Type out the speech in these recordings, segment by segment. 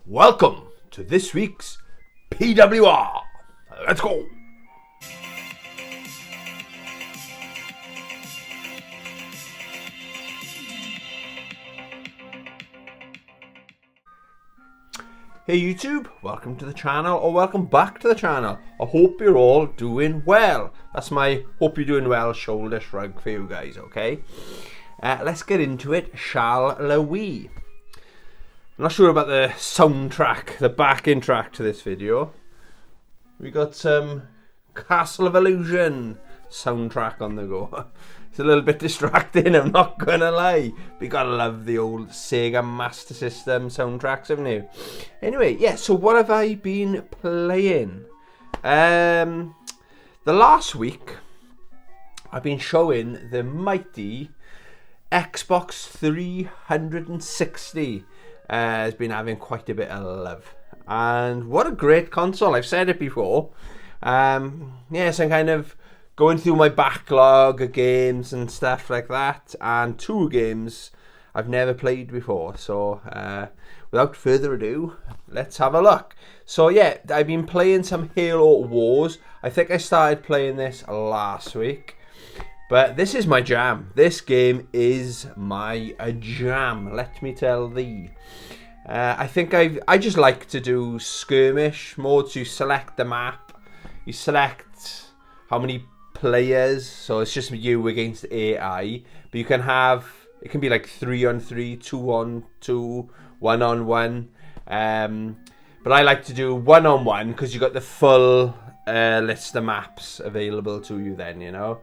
Welcome to this week's PWR. Let's go. Hey YouTube, welcome to the channel, or welcome back to the channel. I hope you're all doing well. That's my hope you're doing well shoulder shrug for you guys, okay? Let's get into it, shall we? I'm not sure about the soundtrack, the backing track to this video. We got some Castle of Illusion soundtrack on the go. It's a little bit distracting, I'm not gonna lie. But you gotta love the old Sega Master System soundtracks, haven't you? Anyway, yeah, so what have I been playing? The last week, I've been showing the mighty Xbox 360. Has been having quite a bit of love. And what a great console, I've said it before. Yes, I'm kind of going through my backlog of games and stuff like that, and two games I've never played before. So without further ado, let's have a look. So yeah, I've been playing some Halo Wars. I think I started playing this last week, but this is my jam. This game is my jam, let me tell thee. I think I just like to do skirmish modes. You select the map, you select how many players, so it's just you against AI, but you can have, it can be like 3-on-3, 2-on-2, 1-on-1, but I like to do 1-on-1 because you got the full list of maps available to you then, you know.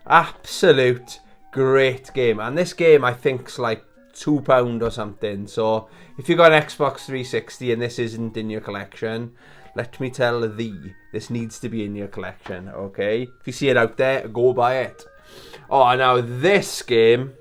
Absolute great game, and this game I think's like £2 or something, so if you got an Xbox 360 and this isn't in your collection, let me tell thee, this needs to be in your collection, okay? If you see it out there, go buy it. Oh, now this game,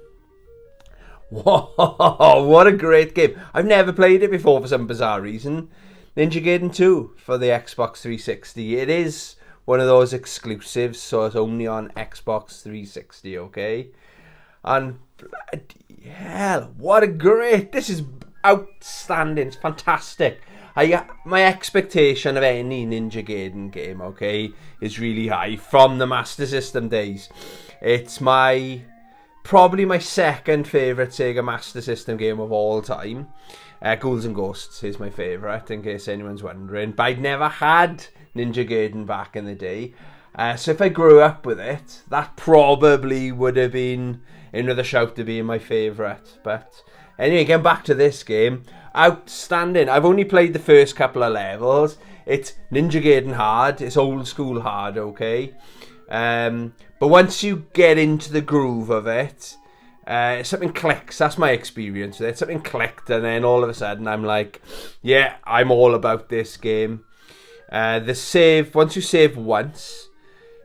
whoa, what a great game. I've never played it before for some bizarre reason. Ninja Gaiden 2 for the Xbox 360. It is one of those exclusives, so it's only on Xbox 360, okay? And hell, what a great, this is outstanding, it's fantastic. My expectation of any Ninja Gaiden game, okay, is really high from the Master System days. It's probably my second favourite Sega Master System game of all time. Ghouls and Ghosts is my favourite, in case anyone's wondering. But I'd never had Ninja Gaiden back in the day. So if I grew up with it, that probably would have been another shout to being my favourite. But anyway, getting back to this game, outstanding. I've only played the first couple of levels. It's Ninja Gaiden hard. It's old school hard, okay? But once you get into the groove of it, something clicks. That's my experience with it. Something clicked, and then all of a sudden I'm like, yeah, I'm all about this game. The save, once you save once,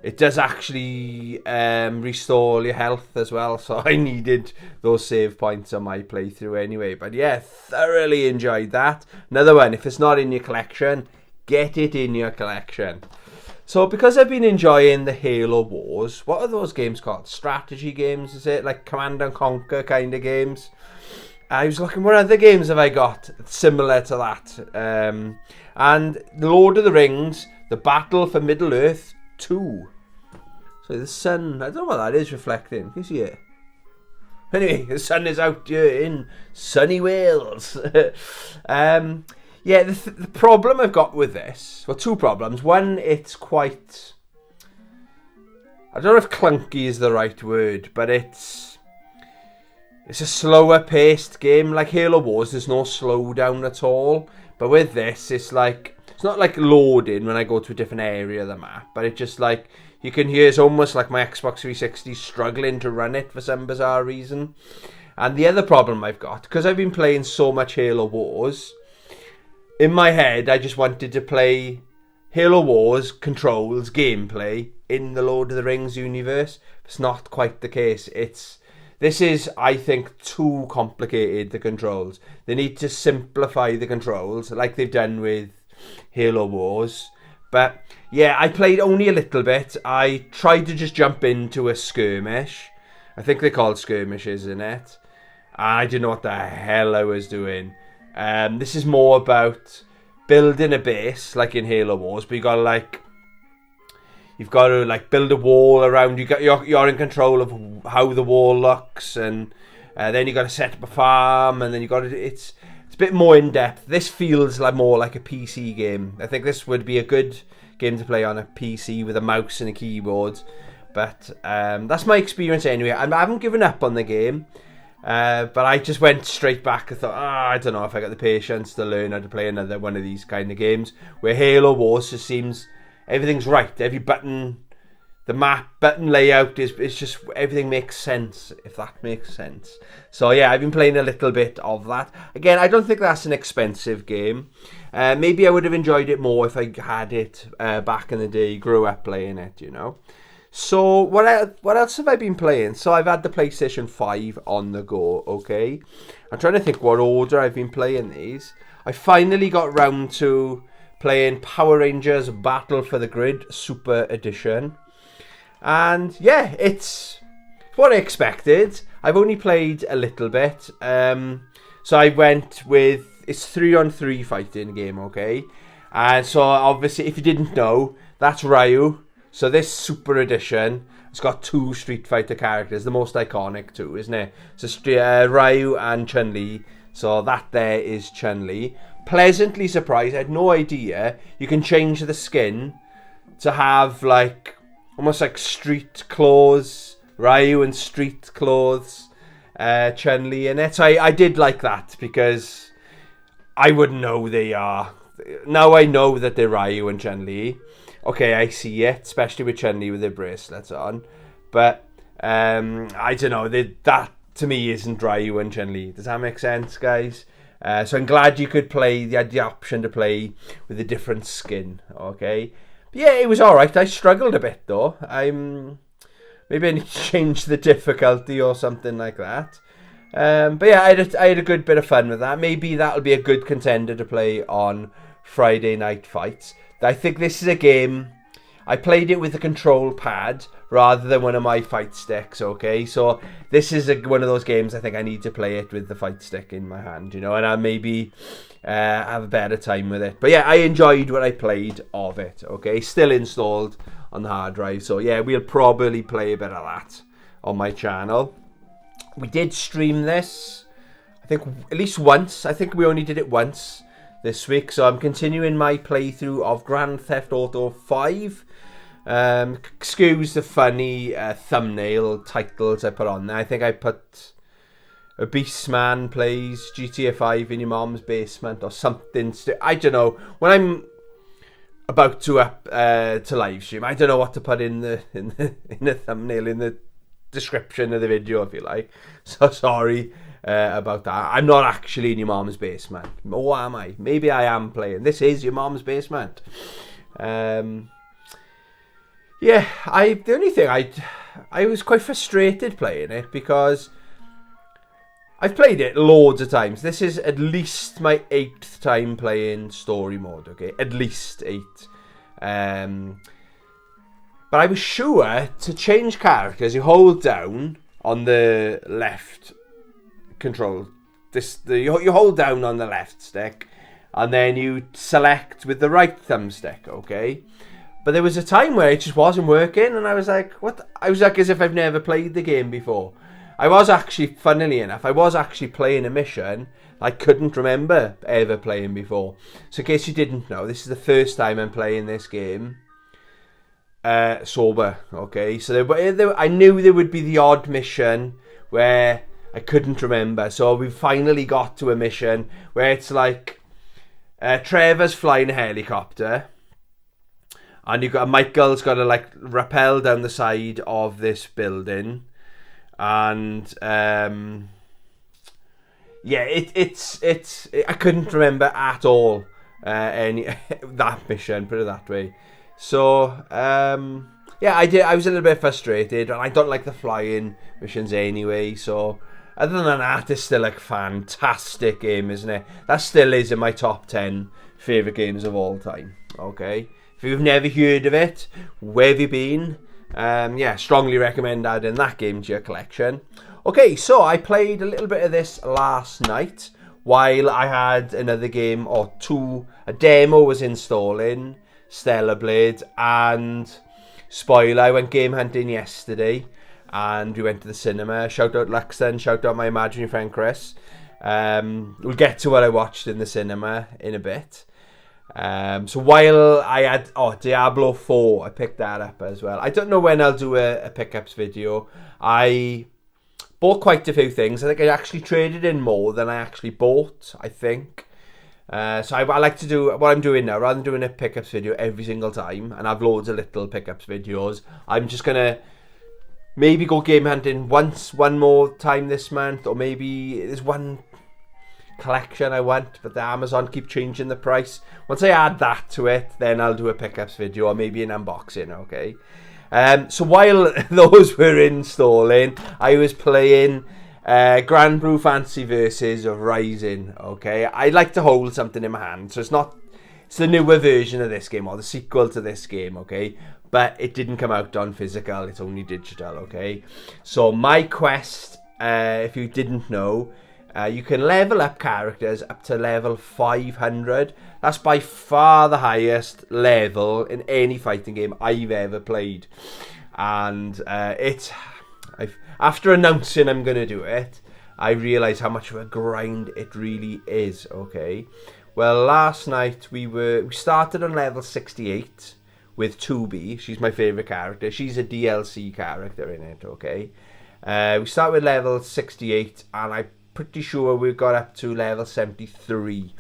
it does actually restore your health as well, so I needed those save points on my playthrough anyway. But yeah, thoroughly enjoyed that. Another one, if it's not in your collection, get it in your collection. So because I've been enjoying the Halo Wars, what are those games called? Strategy games, is it? Like Command and Conquer kind of games? I was looking, what other games have I got similar to that? And The Lord of the Rings, The Battle for Middle-earth 2. So the sun, I don't know what that is reflecting. Can you see it? Anyway, the sun is out here in sunny Wales. Yeah, the problem I've got with this, well, two problems. One, it's quite, I don't know if clunky is the right word, but it's a slower paced game. Like Halo Wars, there's no slowdown at all. But with this, it's like, it's not like loading when I go to a different area of the map, but it's just like, you can hear it's almost like my Xbox 360 struggling to run it for some bizarre reason. And the other problem I've got, because I've been playing so much Halo Wars, in my head I just wanted to play Halo Wars controls gameplay in the Lord of the Rings universe. It's not quite the case. This is, I think, too complicated, the controls. They need to simplify the controls like they've done with Halo Wars. But yeah, I played only a little bit. I tried to just jump into a skirmish. I think they're called skirmishes, isn't it? I didn't know what the hell I was doing. This is more about building a base, like in Halo Wars, but you've got to like build a wall around you. You're in control of how the wall looks, and then you got to set up a farm, and then you got to. It's a bit more in depth. This feels like more like a PC game. I think this would be a good game to play on a PC with a mouse and a keyboard. But that's my experience anyway. I haven't given up on the game, but I just went straight back. I thought, I don't know if I got the patience to learn how to play another one of these kind of games. Where Halo Wars just seems everything's right. Every button, the map button layout is just everything makes sense. If that makes sense. So yeah, I've been playing a little bit of that. Again, I don't think that's an expensive game. Maybe I would have enjoyed it more if I had it back in the day. Grew up playing it, you know. So what else have I been playing? So I've had the PlayStation 5 on the go, okay? I'm trying to think what order I've been playing these. I finally got round to playing Power Rangers Battle for the Grid Super Edition. And yeah, it's what I expected. I've only played a little bit. So I went with, it's 3-on-3 fighting game, okay? And so obviously, if you didn't know, that's Ryu. So this Super Edition, it's got 2 Street Fighter characters, the most iconic 2, isn't it? So Ryu and Chun-Li. So that there is Chun-Li. Pleasantly surprised, I had no idea you can change the skin to have like, almost like street clothes, Ryu and street clothes, Chun-Li in it. So I did like that because I wouldn't know they are. Now I know that they're Ryu and Chun-Li. Okay, I see it, especially with Chun-Li with their bracelets on. But, I don't know, that to me isn't Ryu and Chun-Li. Does that make sense, guys? So I'm glad you could play, you had the option to play with a different skin, okay? But yeah, it was alright. I struggled a bit, though. Maybe I need to change the difficulty or something like that. But yeah, I had a good bit of fun with that. Maybe that'll be a good contender to play on Friday Night Fights. I think this is a game, I played it with a control pad rather than one of my fight sticks, okay? So this is one of those games I think I need to play it with the fight stick in my hand, you know, and I maybe have a better time with it. But yeah, I enjoyed what I played of it, okay? Still installed on the hard drive, so yeah, we'll probably play a bit of that on my channel. We did stream this, I think, at least once. I think we only did it once this week, so I'm continuing my playthrough of Grand Theft Auto 5. Excuse the funny thumbnail titles I put on there. I think I put a Beastman plays GTA 5 in your mom's basement or something. I don't know. When I'm about to live stream, I don't know what to put in the thumbnail, in the description of the video, if you like. So sorry about that. I'm not actually in your mom's basement. Or am I? Maybe I am playing. This is your mom's basement. Yeah, the only thing I was quite frustrated playing it because I've played it loads of times. This is at least my 8th time playing story mode, okay? At least 8. But I was sure to change characters, you hold down on the left control. You hold down on the left stick, and then you select with the right thumbstick, okay? But there was a time where it just wasn't working, and I was like, what? I was like as if I've never played the game before. I was actually, funnily enough, I was actually playing a mission I couldn't remember ever playing before. So in case you didn't know, this is the first time I'm playing this game sober, okay? So I knew there would be the odd mission where I couldn't remember. So we finally got to a mission where it's like Trevor's flying a helicopter, and Michael's got to like rappel down the side of this building, and yeah, it's I couldn't remember at all any that mission, put it that way. So yeah, I was a little bit frustrated, and I don't like the flying missions anyway. So other than that, it's still like fantastic game, isn't it? That still is in my top 10 favourite games of all time. Okay, if you've never heard of it, where have you been? Yeah, strongly recommend adding that game to your collection. Okay, so I played a little bit of this last night while I had another game or two, a demo was installing, Stellar Blade, and spoiler, I went game hunting yesterday, and we went to the cinema. Shout out Luxton, shout out my imaginary friend Chris. We'll get to what I watched in the cinema in a bit. So while I had Diablo 4, I picked that up as well. I don't know when I'll do a pickups video. I bought quite a few things. I think I actually traded in more than I actually bought, I think. So I like to do what I'm doing now. Rather than doing a pickups video every single time and have loads of little pickups videos, I'm just going to maybe go game hunting one more time this month, or maybe there's one collection I want, but the Amazon keep changing the price. Once I add that to it, then I'll do a pickups video or maybe an unboxing, okay? So while those were installing, I was playing Grand Blue Fantasy Versus of Rising, okay? I like to hold something in my hand, so it's the newer version of this game, or the sequel to this game, okay? But it didn't come out on physical, it's only digital, okay? So my quest, if you didn't know, you can level up characters up to level 500. That's by far the highest level in any fighting game I've ever played. And after announcing I'm going to do it, I realised how much of a grind it really is, okay? Well, last night we started on level 68 with 2B. She's my favourite character. She's a DLC character in it, okay? We start with level 68, and I'm pretty sure we got up to level 73.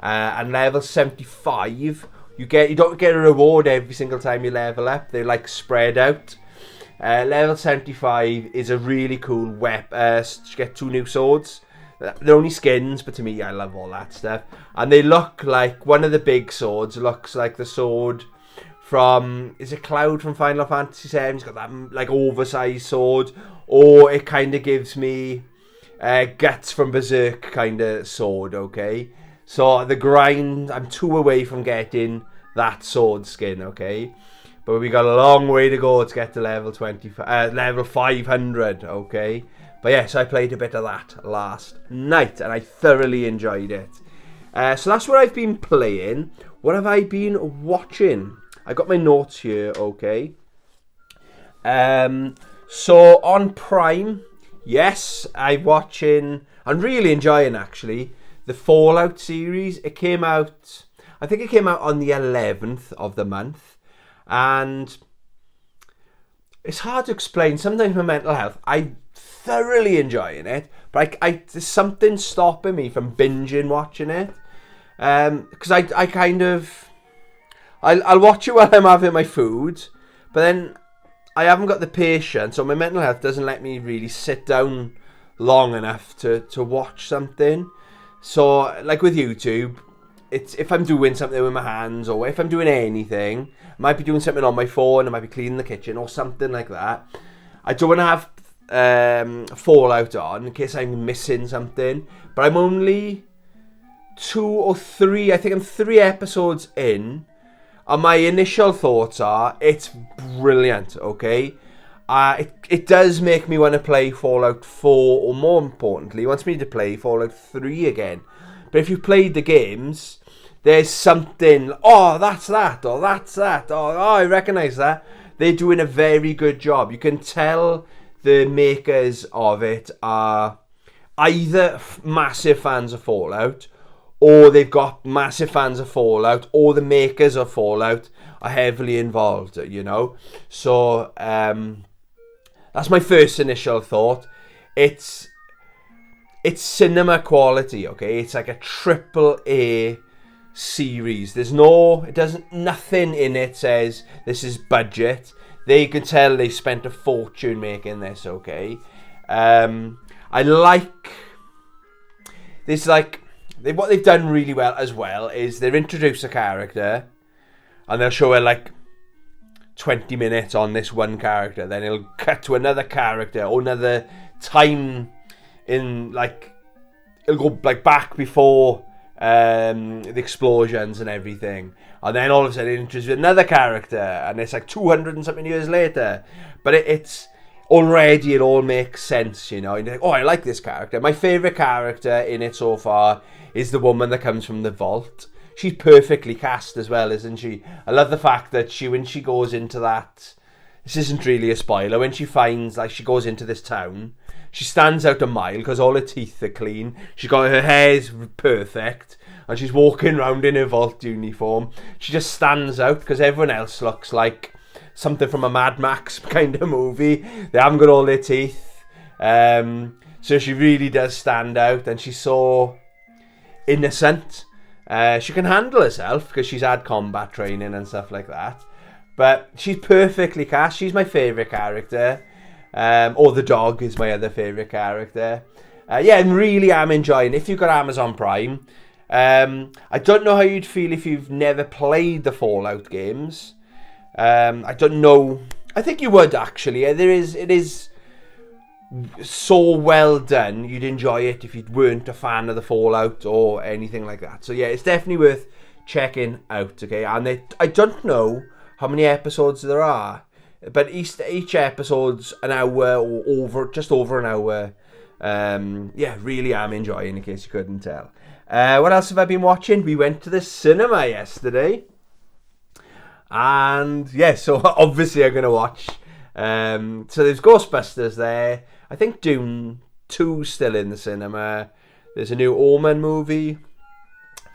And level 75, you don't get a reward every single time you level up. They're like spread out. Level 75 is a really cool weapon. You get 2 new swords. They're only skins, but to me, I love all that stuff. And they look like, one of the big swords looks like the sword from, is it Cloud from Final Fantasy VII? It's got that like oversized sword. Or it kind of gives me Guts from Berserk kind of sword, okay? So the grind, I'm 2 away from getting that sword skin, okay? But we got a long way to go to get to level 500, okay? But yes, I played a bit of that last night, and I thoroughly enjoyed it. So that's what I've been playing. What have I been watching? I got my notes here, okay? So on Prime, yes, I'm really enjoying actually the Fallout series. It came out, I think it came out on the 11th of the month, and it's hard to explain. Sometimes my mental health, I'm thoroughly enjoying it, but there's something stopping me from binging watching it, because I'll watch it while I'm having my food, but then I haven't got the patience, so my mental health doesn't let me really sit down long enough to watch something. So, like with YouTube, it's if I'm doing something with my hands, or if I'm doing anything, I might be doing something on my phone, I might be cleaning the kitchen, or something like that. I don't want to have Fallout on in case I'm missing something, but I'm only 2 or 3, I think I'm 3 episodes in. And my initial thoughts are, it's brilliant, okay? It does make me want to play Fallout 4, or more importantly, it wants me to play Fallout 3 again. But if you've played the games, there's something, that's that, or that's that, or I recognise that. They're doing a very good job. You can tell the makers of it are either massive fans of Fallout, or they've got massive fans of Fallout, or the makers of Fallout are heavily involved, you know. So that's my first initial thought. It's cinema quality, okay? It's like a AAA series. Nothing in it says this is budget. They can tell they spent a fortune making this, okay? What they've done really well as well is they've introduced a character, and they'll show her like 20 minutes on this one character, then it'll cut to another character, or another time in, like, it'll go like back before the explosions and everything, and then all of a sudden it introduces another character, and it's like 200 and something years later. But it's already it all makes sense, you know. And you're like, oh, I like this character. My favourite character in it so far is the woman that comes from the vault. She's perfectly cast as well, isn't she? I love the fact that when she goes into that, this isn't really a spoiler, when she finds, like, she goes into this town, she stands out a mile because all her teeth are clean. She's got her hair's perfect, and she's walking around in her vault uniform. She just stands out because everyone else looks like something from a Mad Max kind of movie. They haven't got all their teeth. So she really does stand out, and she's so innocent. She can handle herself because she's had combat training and stuff like that. But she's perfectly cast. She's my favourite character. Or the dog is my other favourite character. Yeah, and really am enjoying it. If you've got Amazon Prime, I don't know how you'd feel if you've never played the Fallout games. I don't know. I think you would actually. It is so well done. You'd enjoy it if you weren't a fan of the Fallout or anything like that. So yeah, it's definitely worth checking out. Okay, and I don't know how many episodes there are, but each episode's an hour or just over an hour. Yeah, really am enjoying, in case you couldn't tell. What else have I been watching? We went to the cinema yesterday. And yeah, so obviously I'm going to watch. So there's Ghostbusters there. I think Dune 2 still in the cinema. There's a new Omen movie.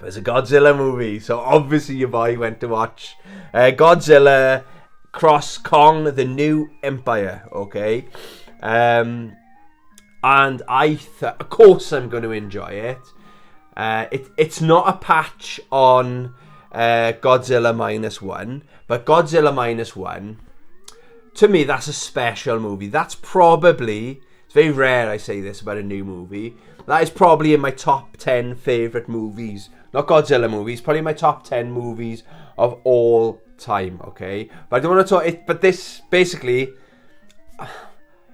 There's a Godzilla movie. So obviously your boy went to watch Godzilla Cross Kong, The New Empire. Okay. And of course I'm going to enjoy it. It's not a patch on Godzilla -1, but Godzilla -1, to me, that's a special movie. That's probably, it's very rare I say this about a new movie, that is probably in my top 10 favourite movies. Not Godzilla movies, probably my top 10 movies of all time, okay? But I don't want to talk, but this, basically,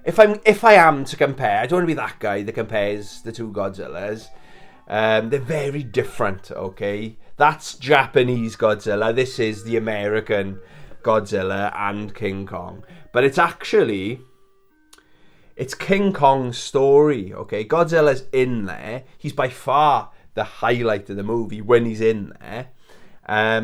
if I am to compare, I don't want to be that guy that compares the two Godzillas. They're very different, okay? That's Japanese Godzilla. This is the American Godzilla and King Kong. But it's King Kong's story, okay? Godzilla's in there. He's by far the highlight of the movie when he's in there.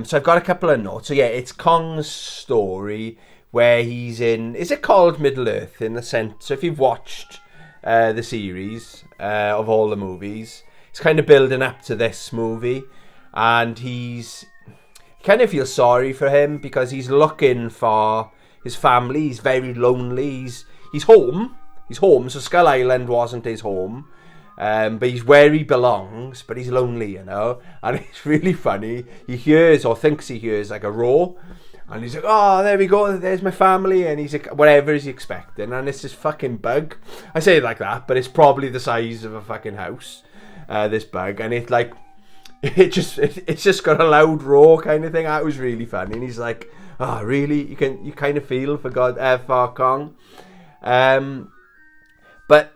So I've got a couple of notes. So yeah, it's Kong's story where he's in... Is it called Middle-earth in the sense? So if you've watched the series of all the movies, it's kind of building up to this movie. And kind of feel sorry for him because he's looking for his family. He's very lonely. He's home. He's home. So Skull Island wasn't his home. But he's where he belongs. But he's lonely, you know. And it's really funny. He hears or thinks he hears like a roar. And he's like, oh, there we go. There's my family. And he's like, whatever is he expecting? And it's this fucking bug. I say it like that, but it's probably the size of a fucking house. This bug. And it's like... It's just got a loud roar kind of thing. That was really funny. And he's like, "Oh, really? You kind of feel for for Kong." But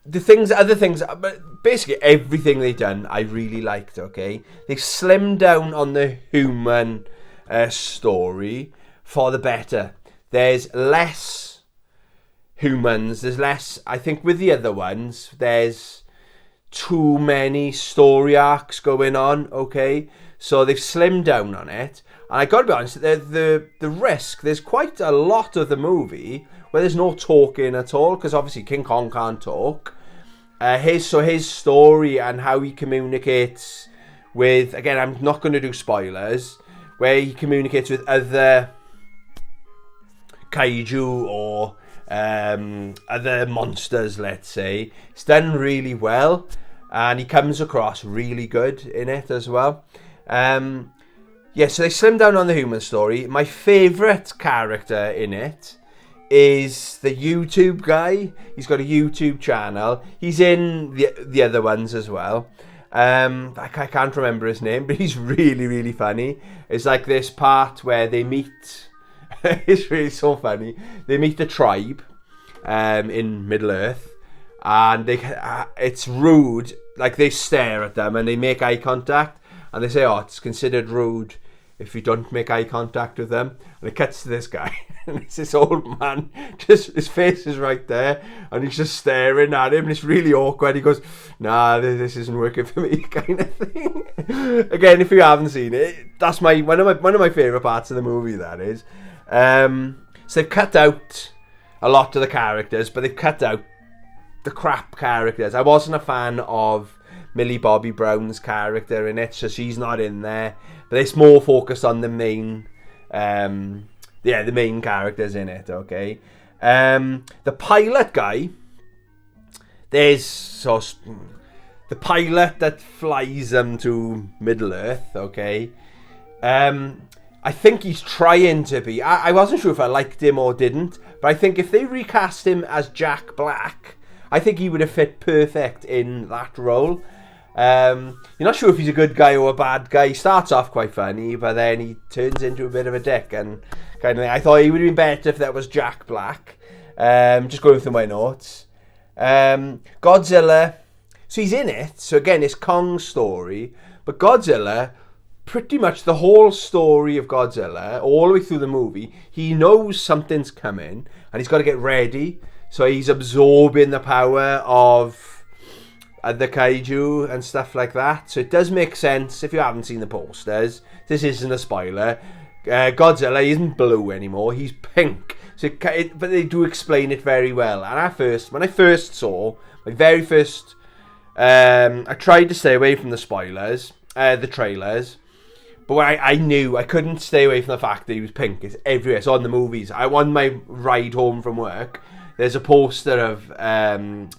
other things. But basically everything they've done, I really liked. Okay, they've slimmed down on the human story for the better. There's less humans. There's less. I think with the other ones, there's too many story arcs going on, okay? So they've slimmed down on it. And I gotta be honest, the risk, there's quite a lot of the movie where there's no talking at all, because obviously King Kong can't talk. His story and how he communicates with, again, I'm not going to do spoilers, where he communicates with other kaiju or other monsters, let's say. It's done really well. And he comes across really good in it as well. Yeah, so they slimmed down on the human story. My favourite character in it is the YouTube guy. He's got a YouTube channel. He's in the other ones as well. I can't remember his name, but he's really, really funny. It's like this part where they meet... It's really so funny. They meet the tribe in Middle-earth. And it's rude. Like, they stare at them and they make eye contact. And they say, oh, it's considered rude if you don't make eye contact with them. And it cuts to this guy, and it's this old man, just his face is right there, and he's just staring at him, and it's really awkward. He goes, nah, this isn't working for me, kind of thing. Again, if you haven't seen it, that's one of my favourite parts of the movie, that is. So they've cut out a lot of the characters, but they've cut out the crap characters. I wasn't a fan of Millie Bobby Brown's character in it, so she's not in there. But it's more focused on the main, the main characters in it. Okay, the pilot guy. There's the pilot that flies them to Middle Earth. Okay, I think he's trying to be. I wasn't sure if I liked him or didn't, but I think if they recast him as Jack Black, I think he would have fit perfect in that role. You're not sure if he's a good guy or a bad guy. He starts off quite funny, but then he turns into a bit of a dick and kind of thing. I thought he would have been better if that was Jack Black. Just going through my notes. Godzilla. So he's in it. So again, it's Kong's story. But Godzilla, pretty much the whole story of Godzilla, all the way through the movie, he knows something's coming and he's got to get ready. So he's absorbing the power of the kaiju and stuff like that. So it does make sense if you haven't seen the posters. This isn't a spoiler. Godzilla isn't blue anymore. He's pink. So but they do explain it very well. And when I first saw, my very first, I tried to stay away from the spoilers, the trailers. But I knew I couldn't stay away from the fact that he was pink. It's everywhere. It's on the movies. On my ride home from work, there's a poster of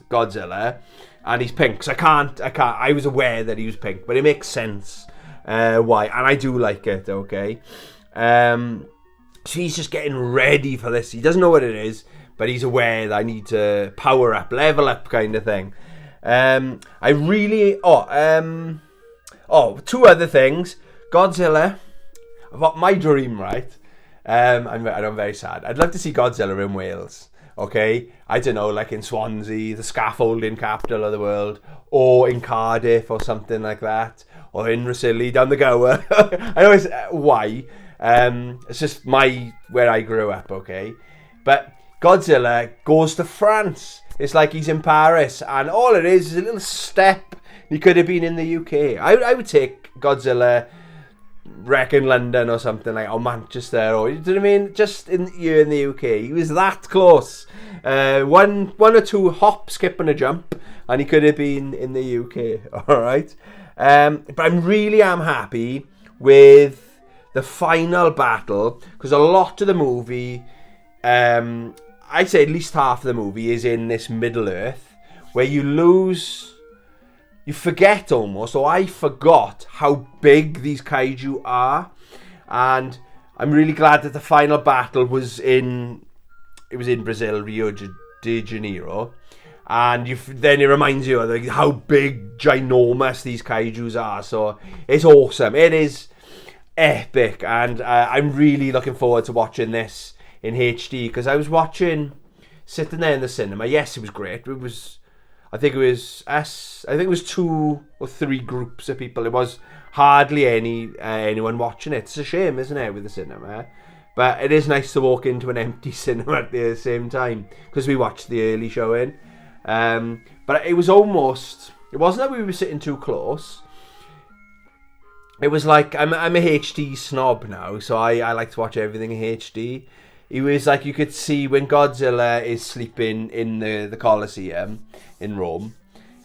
Godzilla, and he's pink. So I can't. I was aware that he was pink, but it makes sense why, and I do like it. Okay, so he's just getting ready for this. He doesn't know what it is, but he's aware that I need to power up, level up, kind of thing. I really. Two other things. Godzilla. I've got my dream, right? I'm very sad. I'd love to see Godzilla in Wales. Okay, I don't know, like in Swansea, the scaffolding capital of the world, or in Cardiff or something like that, or in Rhossili down the Gower. I know it's why. It's just where I grew up. Okay, but Godzilla goes to France. It's like he's in Paris, and all it is a little step. He could have been in the UK. I would take Godzilla. Reckon London or something like, or Manchester, or you know what I mean, just here in the UK. He was that close. One or two hop, skip and a jump, and he could have been in the UK. All right, but I really am happy with the final battle, because a lot of the movie, I'd say at least half of the movie is in this Middle Earth, where you forget almost, or I forgot how big these kaiju are, and I'm really glad that the final battle was in Brazil, Rio de Janeiro, and then it reminds you of how big, ginormous these kaijus are. So it's awesome. It is epic, and I'm really looking forward to watching this in HD, because I was sitting there in the cinema. Yes, it was great. I think it was 2 or 3 groups of people. It was hardly anyone watching it. It's a shame, isn't it, with the cinema? But it is nice to walk into an empty cinema at the same time, because we watched the early showing. But it wasn't that we were sitting too close. It was like, I'm a HD snob now, so I like to watch everything in HD. It was like you could see when Godzilla is sleeping in the Colosseum in Rome.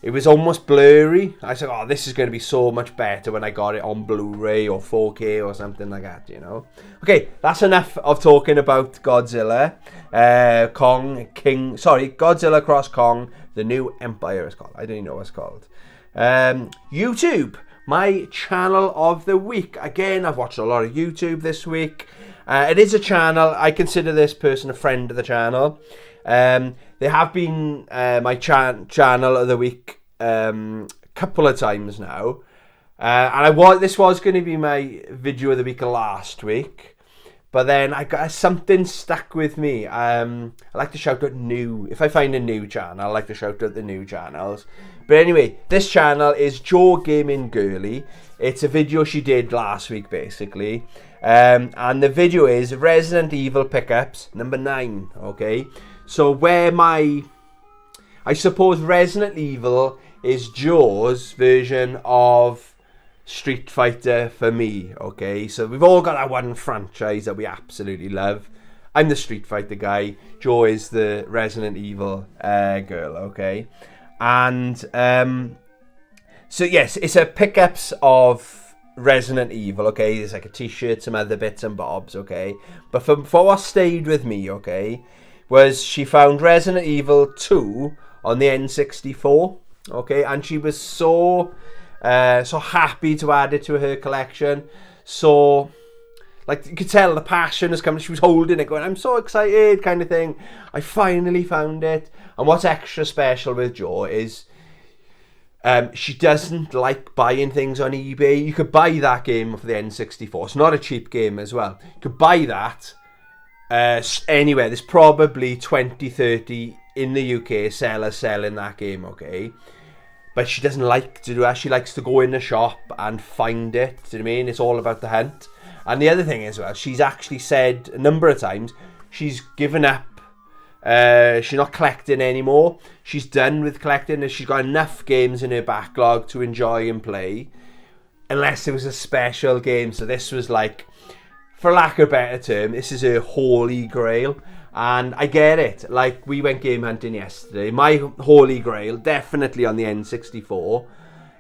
It was almost blurry. I said, oh, this is going to be so much better when I got it on Blu-ray or 4K or something like that, you know. Okay, that's enough of talking about Godzilla. Godzilla Cross Kong, The New Empire is called. I don't even know what it's called. YouTube, my channel of the week. Again, I've watched a lot of YouTube this week. It is a channel. I consider this person a friend of the channel. They have been my channel of the week couple of times now. And this was going to be my video of the week last week. But then I got something stuck with me. I like to shout out if I find a new channel, I like to shout out the new channels. But anyway, this channel is Joe Gaming Girly. It's a video she did last week, basically. And the video is Resident Evil Pickups number 9. Okay, so I suppose Resident Evil is Joe's version of Street Fighter for me. Okay, so we've all got that one franchise that we absolutely love. I'm the Street Fighter guy. Joe is the Resident Evil girl. Okay, and so yes, it's a pickups of Resident Evil. Okay, it's like a t-shirt, some other bits and bobs. Okay, but for what stayed with me, okay, was she found Resident Evil 2 on the N64. Okay, and she was so happy to add it to her collection. So, like, you could tell the passion has come. She was holding it, going, "I'm so excited," kind of thing. I finally found it. And what's extra special with Jo is she doesn't like buying things on eBay. You could buy that game for the N64. It's not a cheap game as well. You could buy that anywhere. There's probably 20, 30 in the UK sellers selling that game, okay? But she doesn't like to do that. She likes to go in the shop and find it. Do you know what I mean? It's all about the hunt. And the other thing is, well, she's actually said a number of times she's given up. She's not collecting anymore. She's done with collecting. She's got enough games in her backlog to enjoy and play, unless it was a special game. So this was like, for lack of a better term, this is her holy grail. And I get it. Like, we went game hunting yesterday. My holy grail, definitely on the N64,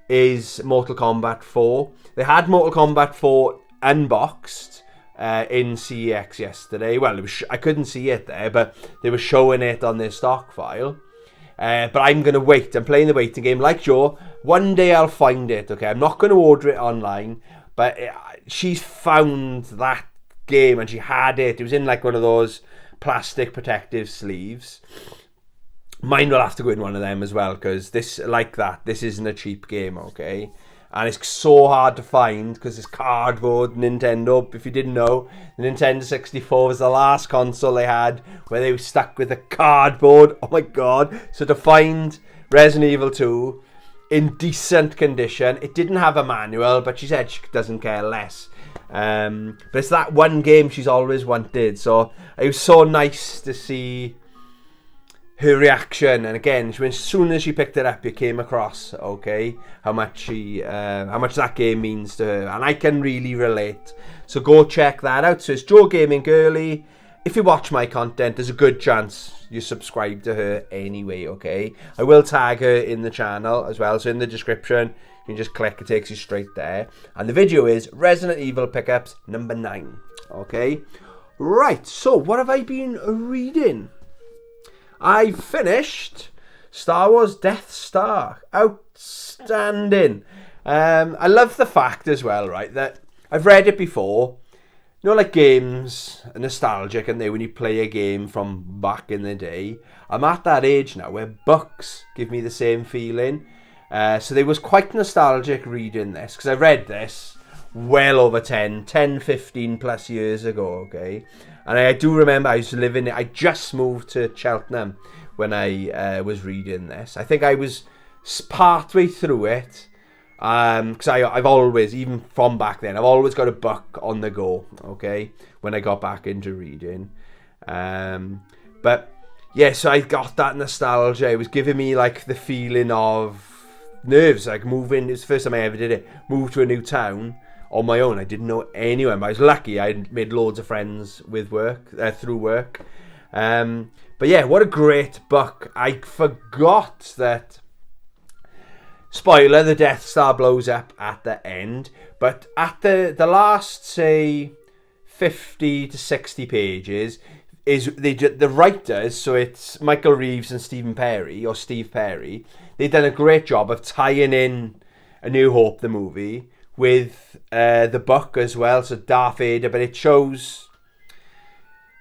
is Mortal Kombat 4. They had Mortal Kombat 4 unboxed in CEX yesterday. Well, I couldn't see it there, but they were showing it on their stock file. But I'm going to wait. I'm playing the waiting game like Joe. One day I'll find it, okay? I'm not going to order it online, but she's found that game and she had it. It was in like one of those plastic protective sleeves. Mine will have to go in one of them as well, because this isn't a cheap game, okay? And it's so hard to find because it's cardboard. Nintendo, if you didn't know, the Nintendo 64 was the last console they had where they were stuck with a cardboard. Oh my god. So to find Resident Evil 2 in decent condition, it didn't have a manual, but she said she doesn't care less. But it's that one game she's always wanted. So it was so nice to see her reaction. And again, as soon as she picked it up, it came across, okay, how much that game means to her, and I can really relate. So go check that out. So it's Joe Gaming Girly. If you watch my content, there's a good chance you subscribe to her anyway, okay? I will tag her in the channel as well, so in the description you can just click, it takes you straight there. And the video is Resident Evil Pickups number 9, okay? Right, so what have I been reading? I finished Star Wars Death Star. Outstanding. I love the fact as well, right, that I've read it before. You know, like games are nostalgic, and when you play a game from back in the day. I'm at that age now where books give me the same feeling. So there was quite nostalgic reading this, because I read this well over 15 plus years ago, okay? And I do remember I just moved to Cheltenham when I was reading this. I think I was partway through it, because I've always, even from back then, I've always got a book on the go, okay, when I got back into reading. But yeah, so I got that nostalgia. It was giving me like the feeling of nerves, like moving. It was the first time I ever did it, moved to a new town on my own. I didn't know anyone, but I was lucky. I made loads of friends with through work. But yeah, what a great book. I forgot that, spoiler, the Death Star blows up at the end, but at the last, say, 50 to 60 pages, the writers, so it's Michael Reeves and Steve Perry, they've done a great job of tying in A New Hope, the movie, with the book as well. So Darth Vader, but it shows,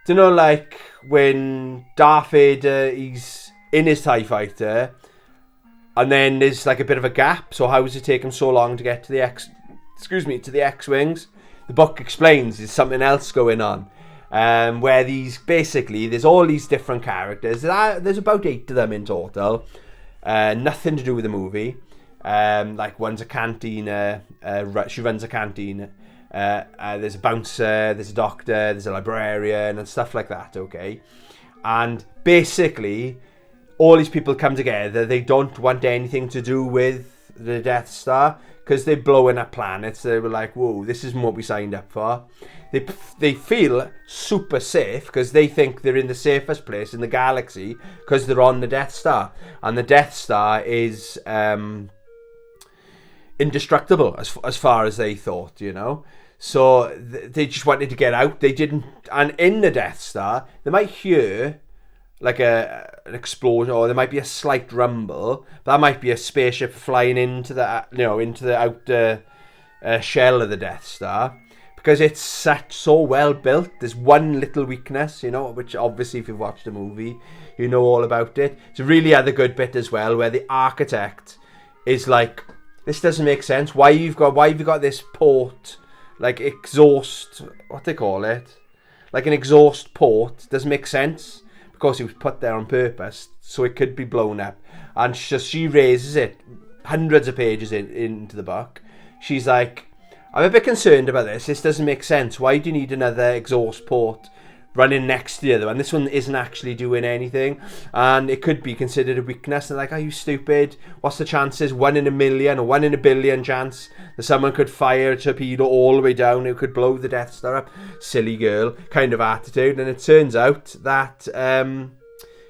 like when Darth Vader, he's in his TIE fighter, and then there's like a bit of a gap. So how does it take him so long to get to the X-Wings? The book explains there's something else going on. Where there's all these different characters. There's about 8 of them in total. Nothing to do with the movie. Like one's a canteen. She runs a canteen. There's a bouncer, there's a doctor, there's a librarian and stuff like that, okay? And basically, all these people come together. They don't want anything to do with the Death Star because they're blowing up planets. They were like, whoa, this isn't what we signed up for. They feel super safe because they think they're in the safest place in the galaxy because they're on the Death Star. And the Death Star is indestructible as far as they thought, you know. So they just wanted to get out. They didn't. And in the Death Star, they might hear like an explosion, or there might be a slight rumble. That might be a spaceship flying into the outer shell of the Death Star, because it's so well built. There's one little weakness, you know, which obviously if you've watched the movie, you know all about it. It's really had a good bit as well, where the architect is like, this doesn't make sense. Why have you got this port, like exhaust, what they call it, like an exhaust port? Doesn't make sense. Because it was put there on purpose, so it could be blown up. And she raises it hundreds of pages into the book. She's like, I'm a bit concerned about this. This doesn't make sense. Why do you need another exhaust port running next to the other one? This one isn't actually doing anything. And it could be considered a weakness. They're like, are you stupid? What's the chances? 1 in a million or 1 in a billion chance that someone could fire a torpedo all the way down. It could blow the Death Star up. Silly girl kind of attitude. And it turns out that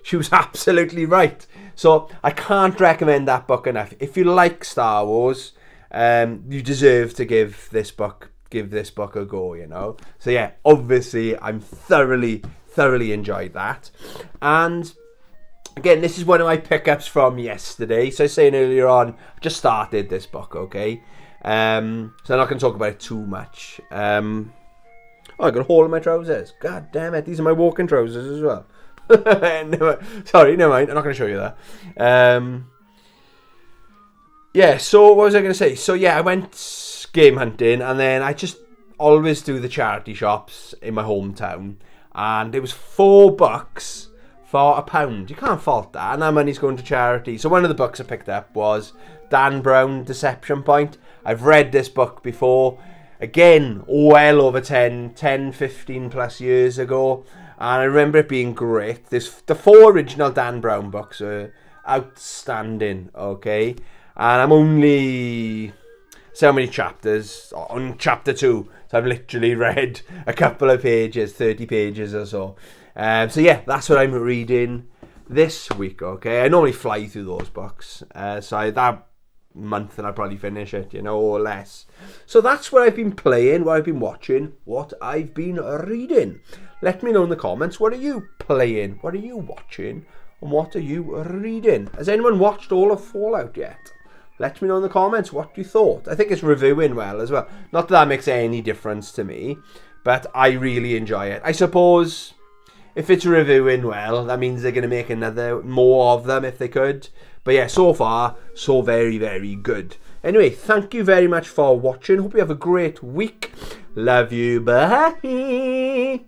she was absolutely right. So I can't recommend that book enough. If you like Star Wars, you deserve to give this book a go, you know. So yeah, obviously I'm thoroughly enjoyed that. And again, this is one of my pickups from yesterday. So I was saying earlier on, I just started this book, okay? So I'm not going to talk about it too much. Oh, I got a hole in my trousers. God damn it, these are my walking trousers as well. Sorry, never mind, I'm not going to show you that. Yeah, so what was I going to say? So yeah, I went game hunting, and then I just always do the charity shops in my hometown, and it was $4 for £1. You can't fault that, and that money's going to charity. So one of the books I picked up was Dan Brown, Deception Point. I've read this book before, again, well over 15 plus years ago, and I remember it being great. The 4 original Dan Brown books are outstanding, okay? And I'm only so many chapters on chapter 2, so I've literally read a couple of pages, 30 pages or so. So yeah, that's what I'm reading this week, okay? I normally fly through those books, so that month and I'll probably finish it, you know, or less. So that's what I've been playing, what I've been watching, what I've been reading. Let me know in the comments, what are you playing, what are you watching, and what are you reading? Has anyone watched all of Fallout yet? Let me know in the comments what you thought. I think it's reviewing well as well. Not that makes any difference to me, but I really enjoy it. I suppose if it's reviewing well, that means they're going to make more of them if they could. But yeah, so far, so very, very good. Anyway, thank you very much for watching. Hope you have a great week. Love you. Bye.